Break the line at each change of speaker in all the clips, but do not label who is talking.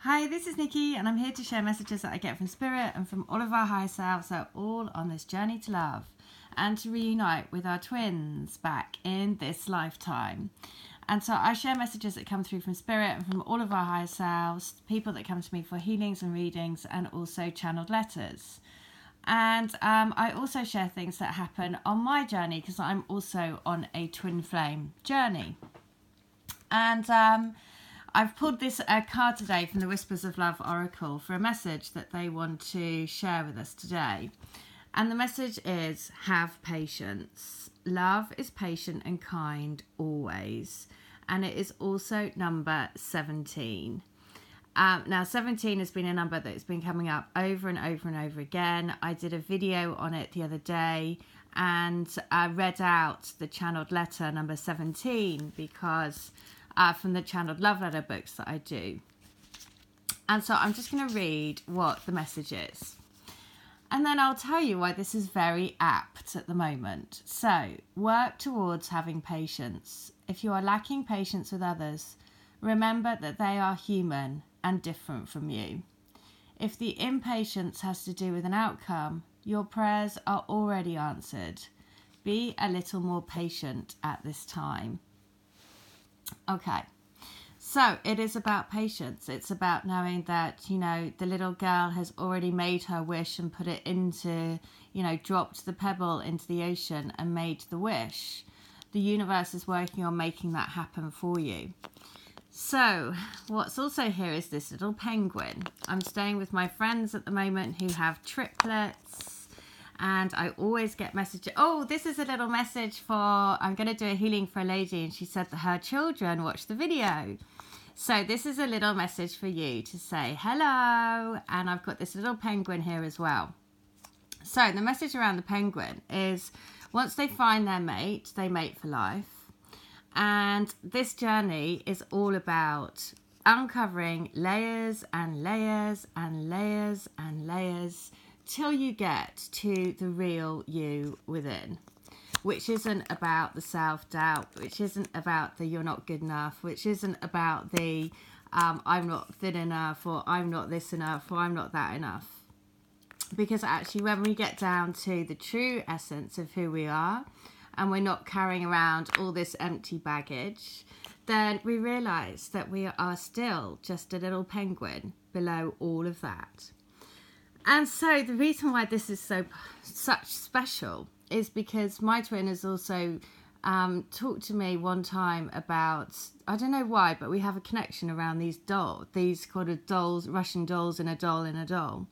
Hi, this is Nikki, and I'm here to share messages that I get from Spirit and from all of our higher selves that are all on this journey to love and to reunite with our twins back in this lifetime. And so I share messages that come through from Spirit and from all of our higher selves, people that come to me for healings and readings, and also channeled letters. And I also share things that happen on my journey because I'm also on a twin flame journey. And I've pulled this card today from the Whispers of Love Oracle for a message that they want to share with us today. And the message is, have patience. Love is patient and kind always. And it is also number 17. Now 17 has been a number that's been coming up over and over and over again. I did a video on it the other day and I read out the channeled letter number 17 because from the channeled love letter books that I do. And so I'm just going to read what the message is. And then I'll tell you why this is very apt at the moment. So, work towards having patience. If you are lacking patience with others, remember that they are human and different from you. If the impatience has to do with an outcome, your prayers are already answered. Be a little more patient at this time. Okay, so it is about patience. It's about knowing that, the little girl has already made her wish and put it into, dropped the pebble into the ocean and made the wish. The universe is working on making that happen for you. So what's also here is this little penguin. I'm staying with my friends at the moment who have triplets. And I always get messages. Oh, this is a little message for, I'm going to do a healing for a lady. And she said that her children watched the video. So this is a little message for you to say hello. And I've got this little penguin here as well. So the message around the penguin is once they find their mate, they mate for life. And this journey is all about uncovering layers and layers and layers and layers till you get to the real you within, which isn't about the self-doubt, which isn't about the you're not good enough, which isn't about the I'm not thin enough, or I'm not this enough, or I'm not that enough. Because actually when we get down to the true essence of who we are, and we're not carrying around all this empty baggage, then we realise that we are still just a little penguin below all of that. And so the reason why this is such special is because my twin has also talked to me one time about, I don't know why, but we have a connection around these kind of dolls, Russian dolls in a doll in a doll.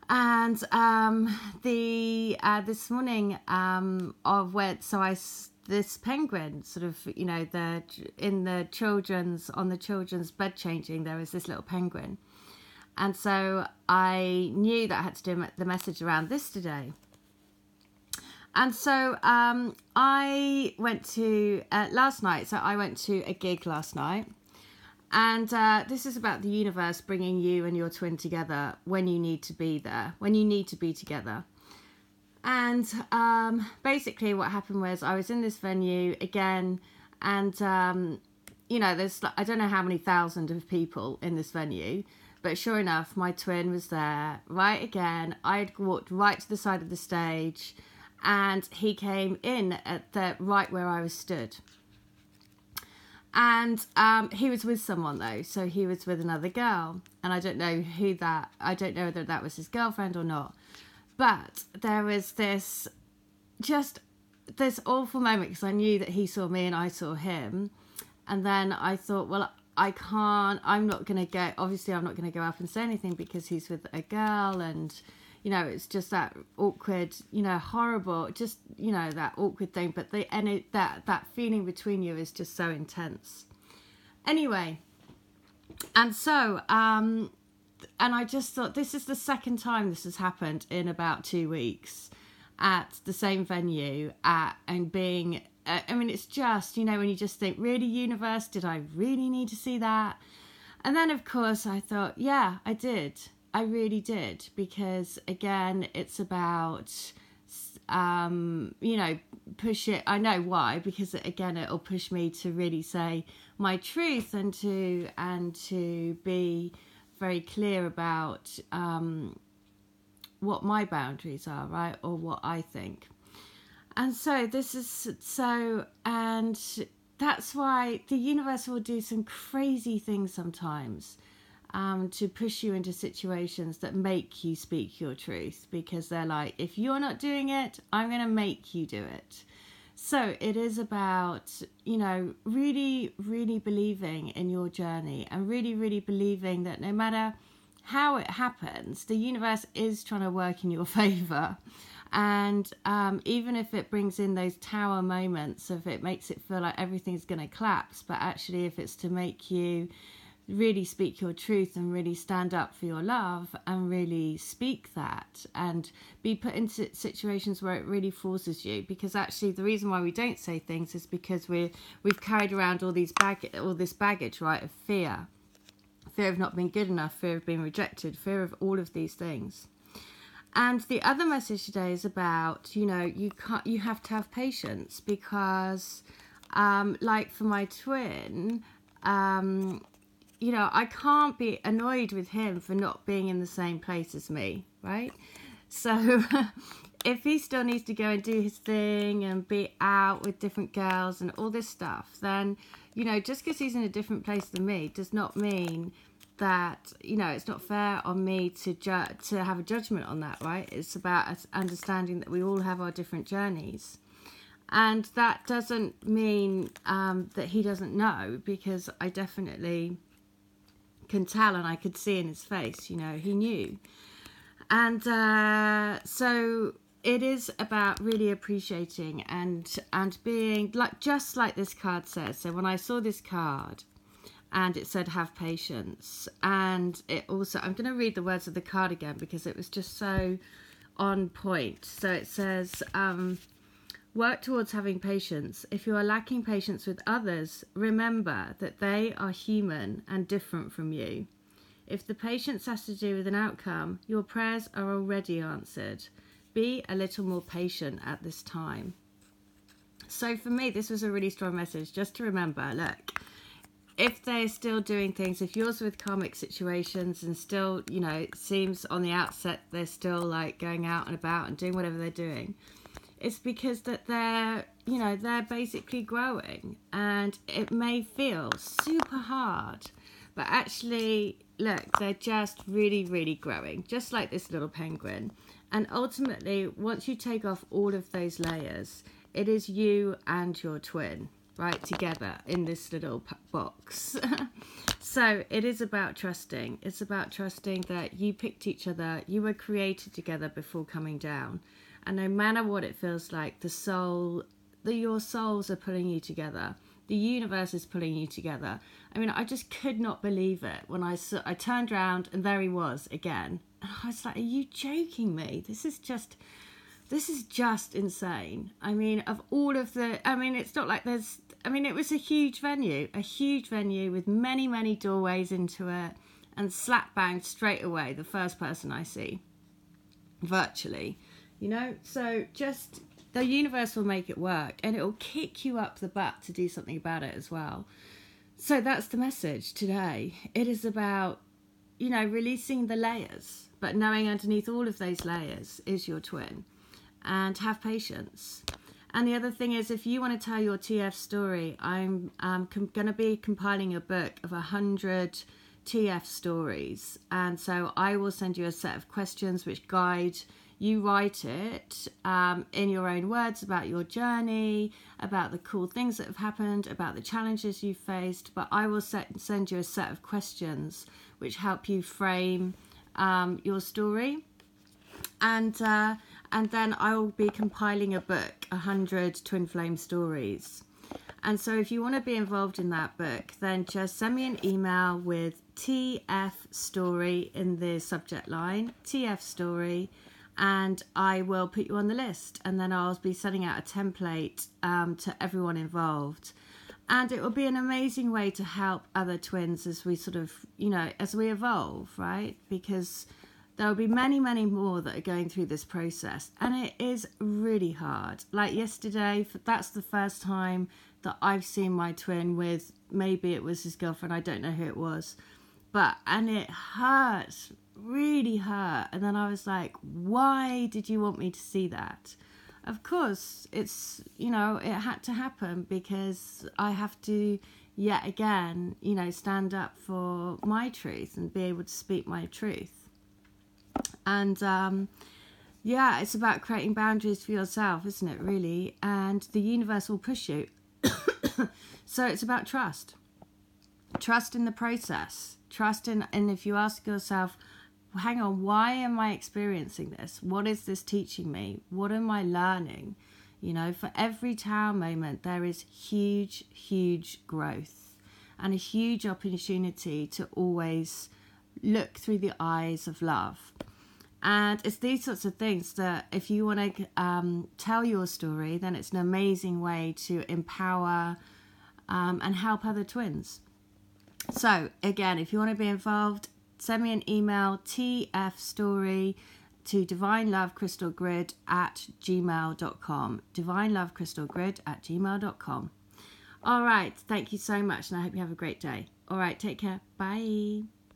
And this morning this penguin sort of, on the children's bed changing, there was this little penguin. And so I knew that I had to do the message around this today. And so I went to, last night, so I went to a gig last night. And this is about the universe bringing you and your twin together when you need to be there, when you need to be together. And basically what happened was I was in this venue again, and, there's, I don't know how many thousands of people in this venue. But sure enough, my twin was there, right again. I'd walked right to the side of the stage and he came in at the right where I was stood. And he was with someone though, so he was with another girl. And I don't know whether that was his girlfriend or not. But there was this awful moment because I knew that he saw me and I saw him. And then I thought, well, I'm not going to go up and say anything because he's with a girl and, it's just that awkward, horrible, just, that awkward thing. But that feeling between you is just so intense. Anyway, and so, and I just thought this is the second time this has happened in about 2 weeks at the same venue and being... it's just, when you just think, really, universe, did I really need to see that? And then, of course, I thought, yeah, I did. I really did. Because, again, it's about, push it. I know why. Because, again, it'll push me to really say, my truth, and to be very clear about what my boundaries are, right, or what I think. And so and that's why the universe will do some crazy things sometimes, to push you into situations that make you speak your truth, because they're like, if you're not doing it, I'm going to make you do it. So it is about, really, really believing in your journey, and really, really believing that no matter how it happens, the universe is trying to work in your favor. And even if it brings in those tower moments, if it makes it feel like everything's going to collapse, but actually if it's to make you really speak your truth and really stand up for your love and really speak that, and be put into situations where it really forces you. Because actually the reason why we don't say things is because we've carried around all this baggage, right, of fear of not being good enough, fear of being rejected, fear of all of these things. And the other message today is about, you have to have patience, because like for my twin, I can't be annoyed with him for not being in the same place as me, right? So if he still needs to go and do his thing and be out with different girls and all this stuff, then, just because he's in a different place than me does not mean that, it's not fair on me to have a judgment on that, right? It's about us understanding that we all have our different journeys. And that doesn't mean that he doesn't know, because I definitely can tell, and I could see in his face, he knew. And so it is about really appreciating and being like, just like this card says. So when I saw this card and it said have patience, and it also, I'm going to read the words of the card again because it was just so on point. So it says, work towards having patience. If you are lacking patience with others, remember that they are human and different from you. If the patience has to do with an outcome, your prayers are already answered. Be a little more patient at this time. So for me, this was a really strong message, just to remember, look, if they're still doing things, if yours with karmic situations and still, it seems on the outset they're still like going out and about and doing whatever they're doing, it's because that they're basically growing, and it may feel super hard, but actually, look, they're just really, really growing, just like this little penguin. And ultimately, once you take off all of those layers, it is you and your twin, right, together in this little box. So it is about trusting. It's about trusting that you picked each other, you were created together before coming down. And no matter what it feels like, your souls are pulling you together. The universe is pulling you together. I mean, I just could not believe it when I turned around and there he was again. And I was like, are you joking me? This is just insane. I mean, it's not like it was a huge venue with many, many doorways into it, and slap bang straight away, the first person I see virtually. So just the universe will make it work, and it will kick you up the butt to do something about it as well. So that's the message today. It is about, releasing the layers, but knowing underneath all of those layers is your twin, and have patience. And the other thing is, if you want to tell your TF story, I'm going to be compiling a book of 100 TF stories. And so I will send you a set of questions which guide you. Write it in your own words about your journey, about the cool things that have happened, about the challenges you've faced. But I will send you a set of questions which help you frame your story. And then I will be compiling a book, 100 Twin Flame stories. And so if you want to be involved in that book, then just send me an email with TF story in the subject line, TF story, and I will put you on the list. And then I'll be sending out a template to everyone involved. And it will be an amazing way to help other twins as we sort of, as we evolve, right? Because there will be many, many more that are going through this process. And it is really hard. Like yesterday, that's the first time that I've seen my twin with. Maybe it was his girlfriend, I don't know who it was, and it hurt, really hurt. And then I was like, why did you want me to see that? Of course, it's, it had to happen because I have to, yet again, stand up for my truth and be able to speak my truth. And it's about creating boundaries for yourself, isn't it, really? And the universe will push you. So it's about trust. Trust in the process. Trust in, and if you ask yourself, hang on, why am I experiencing this? What is this teaching me? What am I learning? For every tower moment, there is huge, huge growth and a huge opportunity to always look through the eyes of love. And it's these sorts of things that if you want to tell your story, then it's an amazing way to empower and help other twins. So again, if you want to be involved, send me an email, tfstory, to divinelovecrystalgrid@gmail.com. divinelovecrystalgrid@gmail.com. All right. Thank you so much. And I hope you have a great day. All right. Take care. Bye.